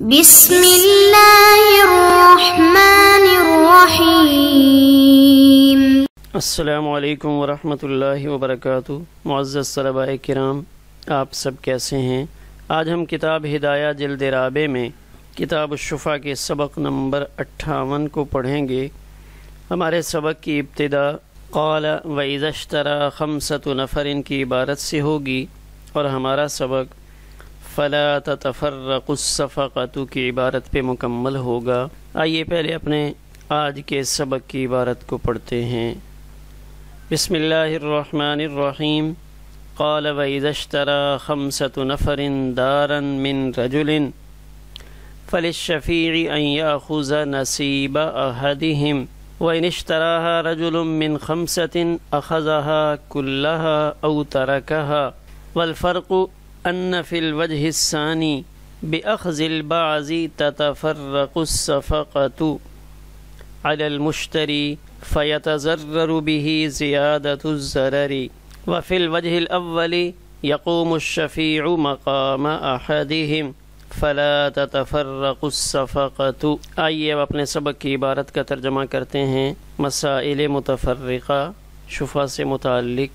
بسم اللہ الرحمن الرحیم۔ السلام علیکم ورحمۃ اللہ وبرکاتہ۔ معزز طلباء کرام، آپ سب کیسے ہیں؟ آج ہم کتاب ہدایہ جلد رابع میں کتاب الشفا کے سبق نمبر 58 کو پڑھیں گے۔ ہمارے سبق کی ابتدا قال وَإِذَا اشْتَرَى خَمْسَةُ نَفَرٍ کی عبارت سے ہوگی، اور ہمارا سبق فَلَا تَتَفَرَّقُوا الصَّفَقَةُ کی عبارت پہ مکمل ہوگا۔ آئیے پہلے اپنے آج کے سبق کی عبارت کو پڑھتے ہیں۔ بسم اللہ الرحمن الرحیم۔ قال وَإِذَا اشْتَرَى خَمْسَةُ نَفَرٍ دَارًا مِّن رَجُلٍ فَلِلشَّفِيعِ أَن يَأْخُذَ نَصِيبَ أَحَدِهِمْ وَإِنِ اشْتَرَاهَا رَجُلٌ مِّن خَمْسَةٍ أَخَذَهَا كُلَّهَا أَوْ تَرَكَهَا، وَالْفَرْقُ أَنَّ فِي الْوَجْهِ الثَّانِي بِأَخْذِ الْبَعْضِ تَتَفَرَّقُ الصَّفَقَةُ عَلَى الْمُشْتَرِي فَيَتَضَرَّرُ بِهِ زِيَادَةُ الضَّرَرِ، وَفِي الْوَجْهِ الْأَوَّلِ يَقُومُ الشَّفِيعُ مَقَامَ أَحَدِهِمْ فَلَا تَتَفَرَّقُ الصَّفَقَةُ۔ آئیے اب اپنے سبق کی عبارت کا ترجمہ کرتے ہیں۔ مسائل متفرقہ، شفا سے متعلق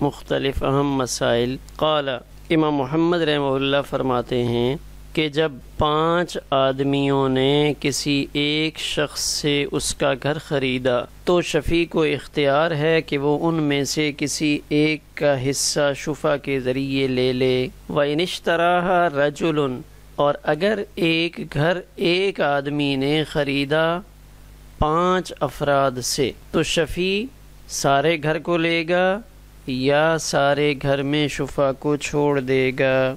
مختلف اہم مسائل۔ قال، امام محمد رحمہ اللہ فرماتے ہیں کہ جب 5 آدمیوں نے کسی ایک شخص سے اس کا گھر خریدا تو شفیع کو اختیار ہے کہ وہ ان میں سے کسی ایک کا حصہ شفا کے ذریعے لے لے۔ وَإِنِ اشْتَرَاهَا رَجُلٌ، اور اگر ایک گھر ایک آدمی نے خریدا 5 افراد سے تو شفیع سارے گھر کو لے گا یا سارے گھر میں شفا کو چھوڑ دے گا۔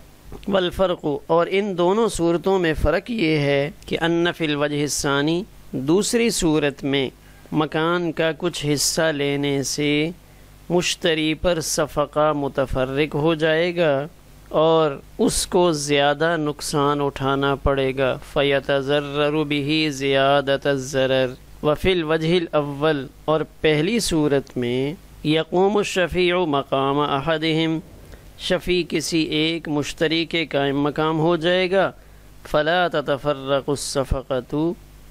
والفرق، اور ان دونوں صورتوں میں فرق یہ ہے کہ ان فی الوجہ الثانی، دوسری صورت میں مکان کا کچھ حصہ لینے سے مشتری پر صفقہ متفرق ہو جائے گا اور اس کو زیادہ نقصان اٹھانا پڑے گا۔ فَيَتَضَرَّرُ بِهِ زِيَادَةَ الضَّرَرِ، وَفِي الْوَجْهِ الْأَوَّلِ، اور پہلی صورت میں یقوم الشفیع مقام احدہم، شفیع کسی ایک مشتری کے قائم مقام ہو جائے گا۔ فلا تتفرق الصفقۃ،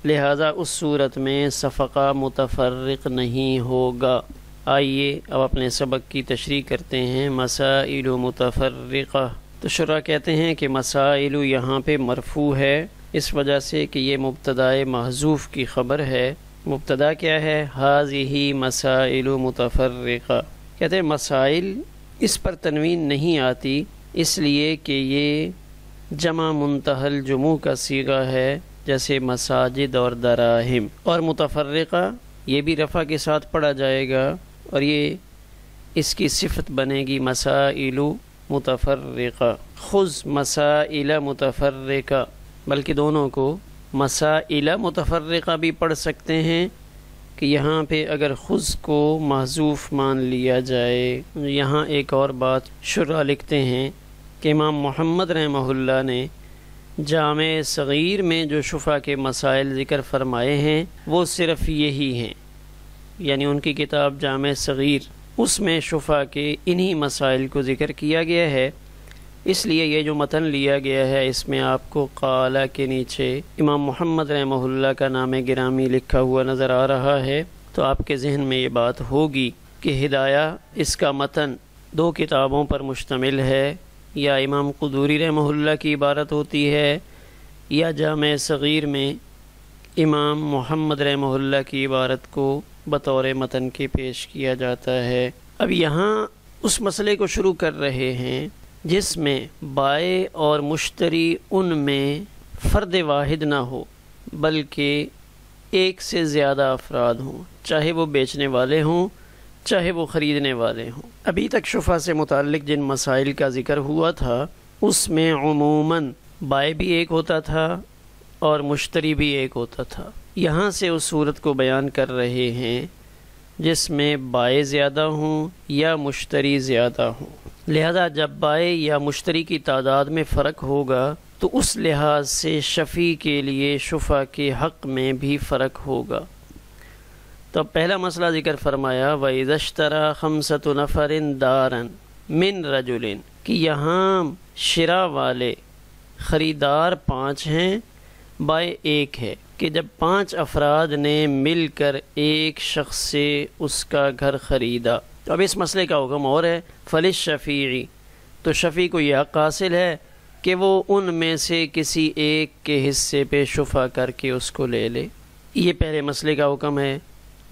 لہذا اس صورت میں صفقہ متفرق نہیں ہوگا۔ آئیے اب اپنے سبق کی تشریح کرتے ہیں۔ مسائل متفرقہ، تو شرح کہتے ہیں کہ مسائل یہاں پہ مرفوع ہے اس وجہ سے کہ یہ مبتدائے محذوف کی خبر ہے۔ مبتدا کیا ہے؟ ہذہ مسائل متفرقہ۔ کہتے ہیں مسائل، اس پر تنوین نہیں آتی اس لیے کہ یہ جمع منتہی الجموع کا صیغہ ہے، جیسے مساجد اور دراہم۔ اور متفرقہ یہ بھی رفع کے ساتھ پڑھا جائے گا اور یہ اس کی صفت بنے گی مسائل متفرقہ۔ خذ مسائل متفرقہ، بلکہ دونوں کو مسائل متفرقہ بھی پڑھ سکتے ہیں کہ یہاں پہ اگر خذ کو محذوف مان لیا جائے۔ یہاں ایک اور بات شرح لکھتے ہیں کہ امام محمد رحمہ اللہ نے جامع صغیر میں جو شفا کے مسائل ذکر فرمائے ہیں وہ صرف یہی ہیں، یعنی ان کی کتاب جامع صغیر، اس میں شفا کے انہی مسائل کو ذکر کیا گیا ہے۔ اس لیے یہ جو متن لیا گیا ہے اس میں آپ کو قال کے نیچے امام محمد رحمہ اللہ کا نام گرامی لکھا ہوا نظر آ رہا ہے، تو آپ کے ذہن میں یہ بات ہوگی کہ ہدایہ اس کا متن 2 کتابوں پر مشتمل ہے، یا امام قدوری رحمہ اللہ کی عبارت ہوتی ہے یا جامع صغیر میں امام محمد رحمہ اللہ کی عبارت کو بطور متن کے پیش کیا جاتا ہے۔ اب یہاں اس مسئلے کو شروع کر رہے ہیں جس میں بائع اور مشتری ان میں فرد واحد نہ ہو بلکہ ایک سے زیادہ افراد ہوں، چاہے وہ بیچنے والے ہوں چاہے وہ خریدنے والے ہوں۔ ابھی تک شفا سے متعلق جن مسائل کا ذکر ہوا تھا اس میں عموماً بائع بھی ایک ہوتا تھا اور مشتری بھی ایک ہوتا تھا۔ یہاں سے اس صورت کو بیان کر رہے ہیں جس میں بائع زیادہ ہوں یا مشتری زیادہ ہوں۔ لہذا جب بائع یا مشتری کی تعداد میں فرق ہوگا تو اس لحاظ سے شفیع کے لیے شفا کے حق میں بھی فرق ہوگا۔ تو پہلا مسئلہ ذکر فرمایا وَإِذَا اشْتَرَى خَمْسَةُ نَفَرٍ دَارًا مِّن رَجُلٍ، کہ یہاں شرا والے خریدار 5 ہیں بائے ایک ہے کہ جب 5 افراد نے مل کر ایک شخص سے اس کا گھر خریدا، تو اب اس مسئلے کا حکم اور ہے، فلش شفیعی، تو شفیع کو یہ حق حاصل ہے کہ وہ ان میں سے کسی ایک کے حصے پہ شفع کر کے اس کو لے لے۔ یہ پہلے مسئلے کا حکم ہے۔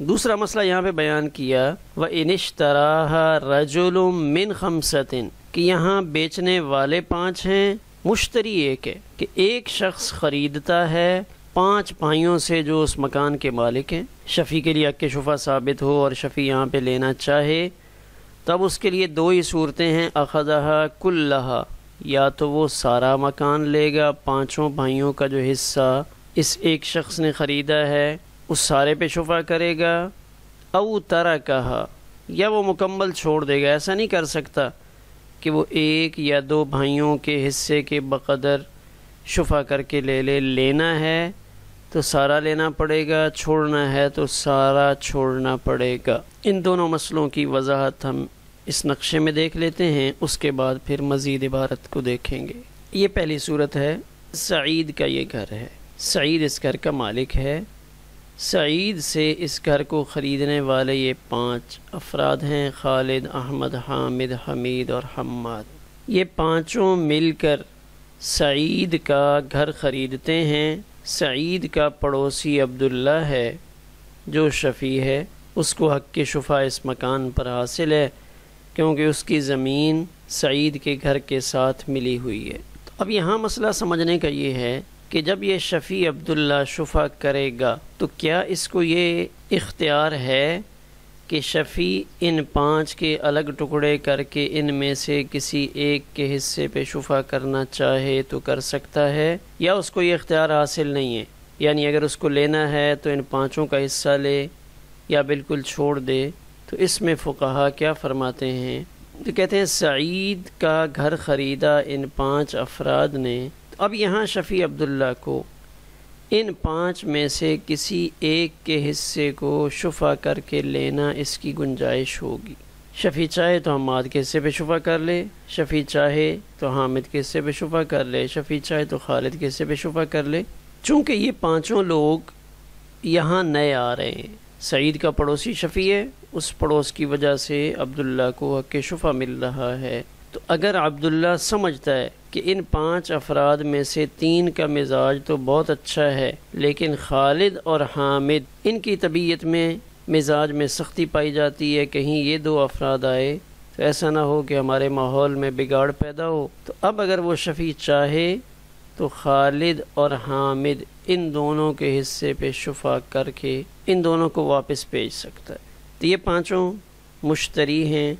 دوسرا مسئلہ یہاں پہ بیان کیا، وَإِنِ اشْتَرَاهَا رَجُلٌ مِّنْ خَمْسَةٍ، کہ یہاں بیچنے والے 5 ہیں، مشتری ایک ہے، کہ ایک شخص خریدتا ہے 5 بھائیوں سے جو اس مکان کے مالک ہیں۔ شفیع کے لیے حق شفع ثابت ہو اور شفیع یہاں پہ لینا چاہے، تب اس کے لیے 2 ہی صورتیں ہیں، اخذها کلھا، یا تو وہ سارا مکان لے گا، 5 بھائیوں کا جو حصہ اس ایک شخص نے خریدا ہے اس سارے پہ شفع کرے گا، او ترکھا، یا وہ مکمل چھوڑ دے گا۔ ایسا نہیں کر سکتا کہ وہ 1 یا 2 بھائیوں کے حصے کے بقدر شفع کر کے لے لے، لینا ہے تو سارا لینا پڑے گا، چھوڑنا ہے تو سارا چھوڑنا پڑے گا۔ ان دونوں مسئلوں کی وضاحت ہم اس نقشے میں دیکھ لیتے ہیں، اس کے بعد پھر مزید عبارت کو دیکھیں گے۔ یہ پہلی صورت ہے، سعید کا یہ گھر ہے، سعید اس گھر کا مالک ہے، سعید سے اس گھر کو خریدنے والے یہ 5 افراد ہیں، خالد، احمد، حامد، حمید اور حماد۔ یہ 5 مل کر سعید کا گھر خریدتے ہیں۔ سعید کا پڑوسی عبداللہ ہے جو شفیع ہے، اس کو حق شفع اس مکان پر حاصل ہے کیونکہ اس کی زمین سعید کے گھر کے ساتھ ملی ہوئی ہے۔ اب یہاں مسئلہ سمجھنے کا یہ ہے کہ جب یہ شفیع عبداللہ شفع کرے گا تو کیا اس کو یہ اختیار ہے کہ شفیع ان 5 کے الگ ٹکڑے کر کے ان میں سے کسی ایک کے حصے پہ شفع کرنا چاہے تو کر سکتا ہے، یا اس کو یہ اختیار حاصل نہیں ہے؟ یعنی اگر اس کو لینا ہے تو ان 5 کا حصہ لے یا بالکل چھوڑ دے۔ تو اس میں فقہا کیا فرماتے ہیں؟ تو کہتے ہیں سعید کا گھر خریدا ان 5 افراد نے، اب یہاں شفیع عبداللہ کو ان 5 میں سے کسی ایک کے حصے کو شفع کر کے لینا اس کی گنجائش ہوگی۔ شفیع چاہے تو حماد کے حصے پہ شفع کر لے، شفیع چاہے تو حامد کے حصے پہ شفع کر لے، شفیع چاہے تو خالد کے حصے پہ شفع کر لے۔ چونکہ یہ 5 لوگ یہاں نئے آ رہے ہیں، سعید کا پڑوسی شفیع ہے، اس پڑوس کی وجہ سے عبداللہ کو حق شفع مل رہا ہے۔ تو اگر عبداللہ سمجھتا ہے کہ ان 5 افراد میں سے 3 کا مزاج تو بہت اچھا ہے، لیکن خالد اور حامد ان کی طبیعت میں مزاج میں سختی پائی جاتی ہے، کہیں یہ 2 افراد آئے تو ایسا نہ ہو کہ ہمارے ماحول میں بگاڑ پیدا ہو، تو اب اگر وہ شفیع چاہے تو خالد اور حامد ان دونوں کے حصے پہ شفع کر کے ان دونوں کو واپس بھیج سکتا ہے۔ تو یہ 5 مشتری ہیں،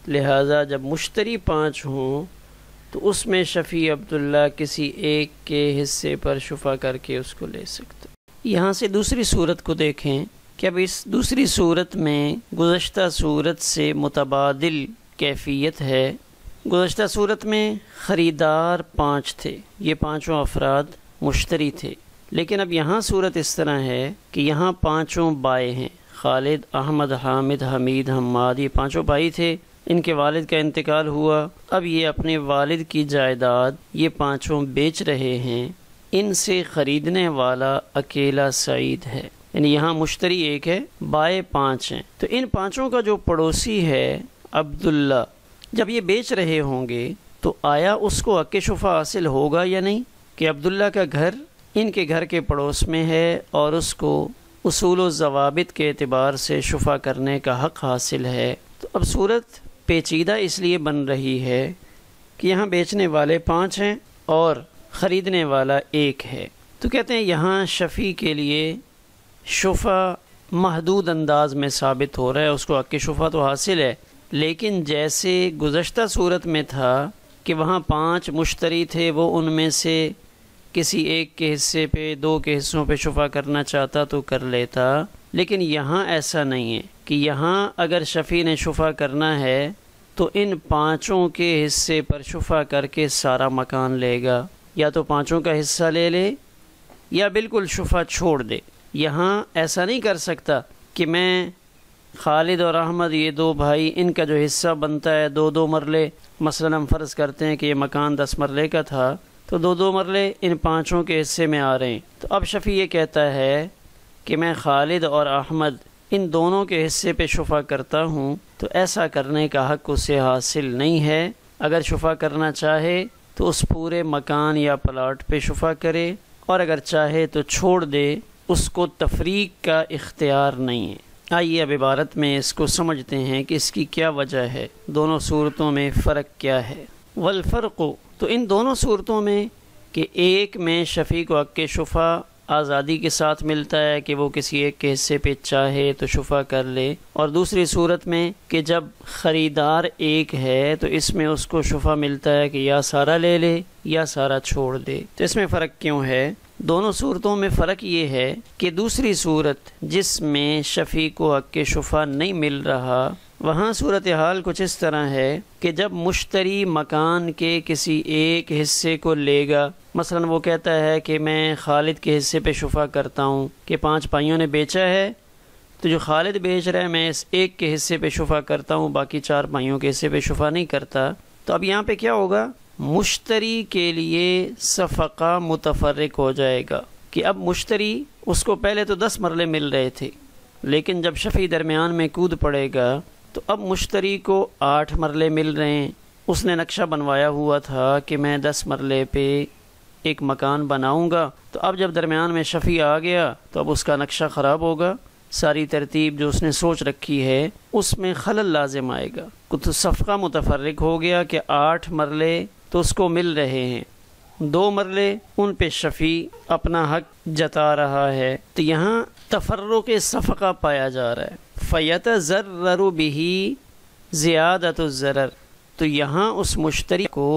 لہٰذا جب مشتری 5 ہوں تو اس میں شفیع عبداللہ کسی ایک کے حصے پر شفع کر کے اس کو لے سکتا ہے۔ یہاں سے دوسری صورت کو دیکھیں کہ اب اس دوسری صورت میں گزشتہ صورت سے متبادل کیفیت ہے۔ گزشتہ صورت میں خریدار 5 تھے، یہ 5 افراد مشتری تھے، لیکن اب یہاں صورت اس طرح ہے کہ یہاں 5 بائے ہیں، خالد، احمد، حامد، حمید، حماد، یہ 5 بھائی تھے، ان کے والد کا انتقال ہوا، اب یہ اپنے والد کی جائیداد یہ 5 بیچ رہے ہیں، ان سے خریدنے والا اکیلا سعید ہے، یعنی یہاں مشتری ایک ہے، بائے 5 ہیں۔ تو ان 5 کا جو پڑوسی ہے عبداللہ، جب یہ بیچ رہے ہوں گے تو آیا اس کو حق شفع حاصل ہوگا یا نہیں کہ عبداللہ کا گھر ان کے گھر کے پڑوس میں ہے اور اس کو اصول و ضوابط کے اعتبار سے شفع کرنے کا حق حاصل ہے؟ تو اب صورت پیچیدہ اس لیے بن رہی ہے کہ یہاں بیچنے والے 5 ہیں اور خریدنے والا 1 ہے، تو کہتے ہیں یہاں شفیع کے لیے شفع محدود انداز میں ثابت ہو رہا ہے، اس کو حق شفع تو حاصل ہے، لیکن جیسے گزشتہ صورت میں تھا کہ وہاں 5 مشتری تھے، وہ ان میں سے کسی ایک کے حصے پہ 2 کے حصوں پہ شفع کرنا چاہتا تو کر لیتا، لیکن یہاں ایسا نہیں ہے کہ یہاں اگر شفیع نے شفع کرنا ہے تو ان 5 کے حصے پر شفع کر کے سارا مکان لے گا، یا تو 5 کا حصہ لے لے یا بالکل شفع چھوڑ دے۔ یہاں ایسا نہیں کر سکتا کہ میں خالد اور احمد یہ 2 بھائی ان کا جو حصہ بنتا ہے 2 مرلے، مثلا ہم فرض کرتے ہیں کہ یہ مکان 10 مرلے کا تھا تو 2 مرلے ان 5 کے حصے میں آ رہے ہیں۔ تو اب شفیع یہ کہتا ہے کہ میں خالد اور احمد ان دونوں کے حصے پہ شفا کرتا ہوں، تو ایسا کرنے کا حق اسے حاصل نہیں ہے۔ اگر شفا کرنا چاہے تو اس پورے مکان یا پلاٹ پہ شفا کرے، اور اگر چاہے تو چھوڑ دے، اس کو تفریق کا اختیار نہیں ہے۔ آئیے اب عبارت میں اس کو سمجھتے ہیں کہ اس کی کیا وجہ ہے، دونوں صورتوں میں فرق کیا ہے۔ والفرق، تو ان دونوں صورتوں میں کہ ایک میں شفیع کو حق شفا آزادی کے ساتھ ملتا ہے کہ وہ کسی ایک کے حصے پہ چاہے تو شفا کر لے، اور دوسری صورت میں کہ جب خریدار ایک ہے تو اس میں اس کو شفا ملتا ہے کہ یا سارا لے لے یا سارا چھوڑ دے۔ تو اس میں فرق کیوں ہے؟ دونوں صورتوں میں فرق یہ ہے کہ دوسری صورت جس میں شفیع کو حق شفا نہیں مل رہا، وہاں صورتحال کچھ اس طرح ہے کہ جب مشتری مکان کے کسی ایک حصے کو لے گا، مثلا وہ کہتا ہے کہ میں خالد کے حصے پہ شفا کرتا ہوں کہ 5 بھائیوں نے بیچا ہے، تو جو خالد بیچ رہا ہے میں اس ایک کے حصے پہ شفا کرتا ہوں، باقی 4 بھائیوں کے حصے پہ شفا نہیں کرتا۔ تو اب یہاں پہ کیا ہوگا؟ مشتری کے لیے صفقہ متفرق ہو جائے گا کہ اب مشتری اس کو پہلے تو 10 مرلے مل رہے تھے، لیکن جب شفیع درمیان میں کود پڑے گا تو اب مشتری کو 8 مرلے مل رہے ہیں۔ اس نے نقشہ بنوایا ہوا تھا کہ میں 10 مرلے پہ ایک مکان بناؤں گا، تو اب جب درمیان میں شفیع آ گیا تو اب اس کا نقشہ خراب ہوگا، ساری ترتیب جو اس نے سوچ رکھی ہے اس میں خلل لازم آئے گا۔ تو صفقہ متفرق ہو گیا کہ 8 مرلے تو اس کو مل رہے ہیں، 2 مرلے ان پہ شفیع اپنا حق جتا رہا ہے، تو یہاں تفرق صفقہ پایا جا رہا ہے۔ فَيَتَضَرَّرُ بِهِ زِيَادَةُ الضَّرَرِ، تو یہاں اس مشتری کو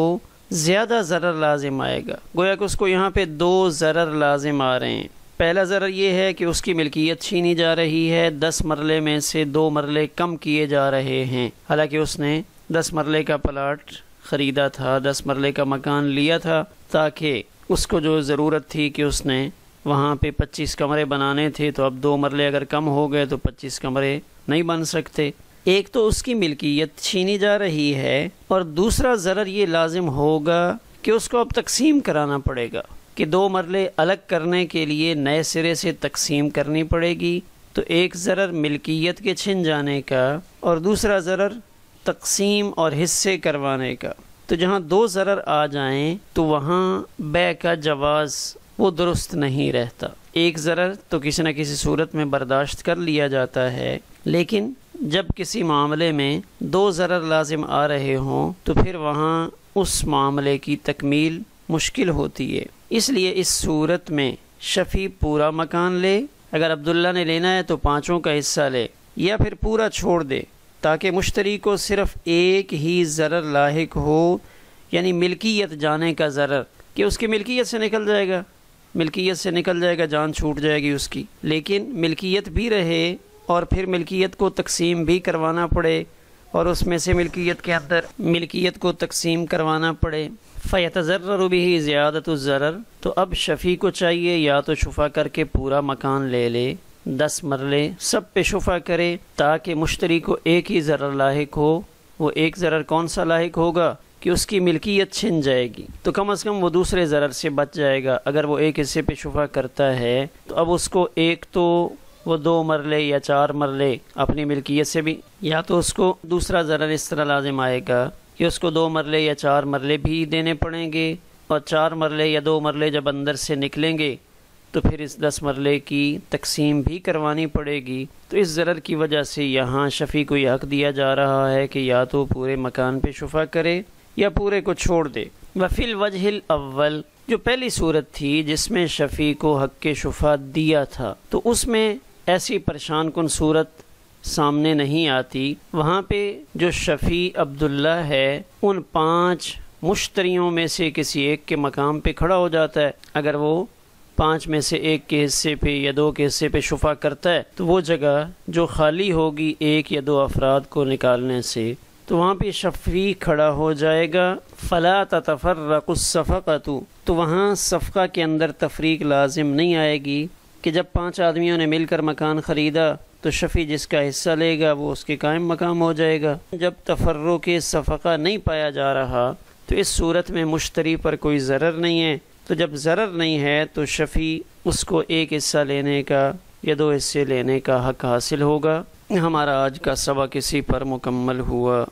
زیادہ ضرر لازم آئے گا، گویا کہ اس کو یہاں پہ 2 ضرر لازم آ رہے ہیں۔ پہلا ضرر یہ ہے کہ اس کی ملکیت چھینی جا رہی ہے، 10 مرلے میں سے 2 مرلے کم کیے جا رہے ہیں، حالانکہ اس نے 10 مرلے کا پلاٹ خریدا تھا، 10 مرلے کا مکان لیا تھا، تاکہ اس کو جو ضرورت تھی کہ اس نے وہاں پہ 25 کمرے بنانے تھے، تو اب 2 مرلے اگر کم ہو گئے تو 25 کمرے نہیں بن سکتے۔ ایک تو اس کی ملکیت چھینی جا رہی ہے، اور دوسرا ضرر یہ لازم ہوگا کہ اس کو اب تقسیم کرانا پڑے گا کہ 2 مرلے الگ کرنے کے لیے نئے سرے سے تقسیم کرنی پڑے گی۔ تو ایک ضرر ملکیت کے چھن جانے کا، اور دوسرا ضرر تقسیم اور حصے کروانے کا۔ تو جہاں 2 ضرر آ جائیں تو وہاں بیع کا جواز وہ درست نہیں رہتا۔ ایک ضرر تو کسی نہ کسی صورت میں برداشت کر لیا جاتا ہے، لیکن جب کسی معاملے میں 2 ضرر لازم آ رہے ہوں تو پھر وہاں اس معاملے کی تکمیل مشکل ہوتی ہے۔ اس لیے اس صورت میں شفیع پورا مکان لے، اگر عبداللہ نے لینا ہے تو 5 کا حصہ لے، یا پھر پورا چھوڑ دے، تاکہ مشتری کو صرف ایک ہی ضرر لاحق ہو، یعنی ملکیت جانے کا ضرر، کہ اس کی ملکیت سے نکل جائے گا، ملکیت سے نکل جائے گا، جان چھوٹ جائے گی اس کی، لیکن ملکیت بھی رہے، اور پھر ملکیت کو تقسیم بھی کروانا پڑے، اور اس میں سے ملکیت کے اندر ملکیت کو تقسیم کروانا پڑے۔ فَيَتَضَرَّرُ بِهِ زِيَادَةُ الضَّرَرِ، تو اب شفیع کو چاہیے یا تو شفا کر کے پورا مکان لے لے، 10 مرلے سب پہ شفا کرے، تاکہ مشتری کو ایک ہی ضرر لاحق ہو۔ وہ ایک ضرر کون سا لاحق ہوگا کہ اس کی ملکیت چھن جائے گی، تو کم از کم وہ دوسرے ضرر سے بچ جائے گا۔ اگر وہ ایک حصے پہ شفا کرتا ہے تو اب اس کو ایک تو وہ 2 مرلے یا 4 مرلے اپنی ملکیت سے بھی، یا تو اس کو دوسرا ضرر اس طرح لازم آئے گا کہ اس کو 2 مرلے یا 4 مرلے بھی دینے پڑیں گے، اور 4 مرلے یا 2 مرلے جب اندر سے نکلیں گے تو پھر اس 10 مرلے کی تقسیم بھی کروانی پڑے گی۔ تو اس ضرر کی وجہ سے یہاں شفیع کو یہ حق دیا جا رہا ہے کہ یا تو پورے مکان پہ شفا کرے یا پورے کو چھوڑ دے۔ وفی الوجہ الاول، جو پہلی صورت تھی جس میں شفیع کو حق شفا دیا تھا، تو اس میں ایسی پریشان کن صورت سامنے نہیں آتی۔ وہاں پہ جو شفیع عبداللہ ہے ان 5 مشتریوں میں سے کسی ایک کے مقام پہ کھڑا ہو جاتا ہے۔ اگر وہ 5 میں سے ایک کے حصے پہ یا 2 کے حصے پہ شفا کرتا ہے تو وہ جگہ جو خالی ہوگی 1 یا 2 افراد کو نکالنے سے، تو وہاں پہ شفیع کھڑا ہو جائے گا۔ فلا تتفرق الصفقۃ، تو وہاں صفقہ کے اندر تفریق لازم نہیں آئے گی کہ جب 5 آدمیوں نے مل کر مکان خریدا تو شفیع جس کا حصہ لے گا وہ اس کے قائم مقام ہو جائے گا۔ جب تفرق صفقہ نہیں پایا جا رہا تو اس صورت میں مشتری پر کوئی ضرر نہیں ہے. تو جب ضرر نہیں ہے تو شفیع اس کو ایک حصہ لینے کا یا 2 حصے لینے کا حق حاصل ہوگا. ہمارا آج کا سبق اسی پر مکمل ہوا.